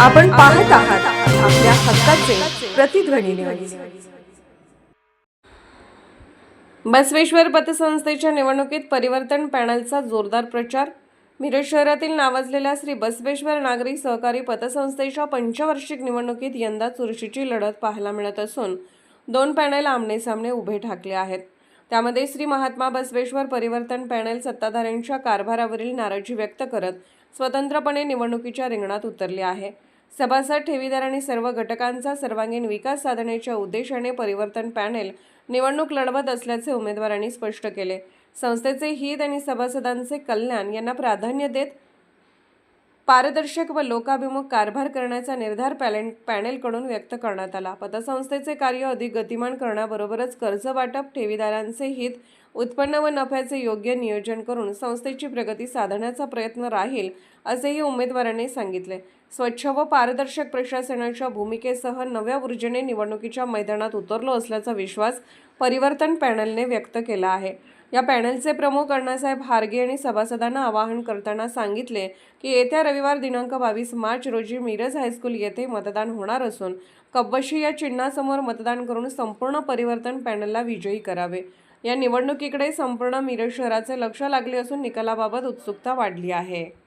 आपण पाहत आहात आपल्या हक्काचे प्रतिध्वनी न्यूज। बसवेश्वर पतसंस्थेच्या निवडणुकीत परिवर्तन पॅनलचा जोरदार प्रचार। मिरज शहरातील नावाजलेल्या श्री बसवेश्वर नागरी सहकारी पतसंस्थेच्या पंचवार्षिक निवडणुकीत यंदा चुरशीची लढत पाहायला मिळत असून दोन पॅनल आमने-सामने उभे ठाकले आहेत। त्यामध्ये श्री महात्मा बसवेश्वर परिवर्तन पॅनल सत्ताधाऱ्यांच्या कारभारावरील नाराजी व्यक्त करत स्वतंत्रपणे निवडणुकीच्या रिंगणात उतरले आहे। सभासद, ठेवीदार आणि सर्व घटकांचा सर्वांगीण विकास साधण्याच्या उद्देशाने परिवर्तन पॅनल निवडणूक लढवत असल्याचे उमेदवारांनी स्पष्ट केले। संस्थेचे हित आणि सभासदांचे कल्याण यांना प्राधान्य देत पारदर्शक व लोकाभिमुख कारभार करण्याचा निर्धार पॅनलकडून व्यक्त करण्यात आला। पतसंस्थेचे कार्य अधिक गतिमान करण्याबरोबरच कर्ज वाटप, ठेवीदारांचे हित, उत्पन्न व नफ्याचे योग्य नियोजन करून संस्थेची प्रगती साधण्याचा प्रयत्न राहील असेही उमेदवारांनी सांगितले। स्वच्छ व पारदर्शक प्रशासनाच्या भूमिकेसह नव्या ऊर्जेने निवडणुकीच्या मैदानात उतरलो असल्याचा विश्वास परिवर्तन पॅनलने व्यक्त केला आहे। या पॅनलचे प्रमुख अण्णासाहेब हारगे यांनी सभासदांना आवाहन करताना सांगितले की येत्या रविवार दिनांक 22 मार्च रोजी मिरज हायस्कूल येथे मतदान होणार असून कपबशी या चिन्हासमोर मतदान करून संपूर्ण परिवर्तन पॅनलला विजयी करावे। या निवडणुकीकडे संपूर्ण मिरज शहराचे लक्ष लागले असून निकालाबाबत उत्सुकता वाढली आहे।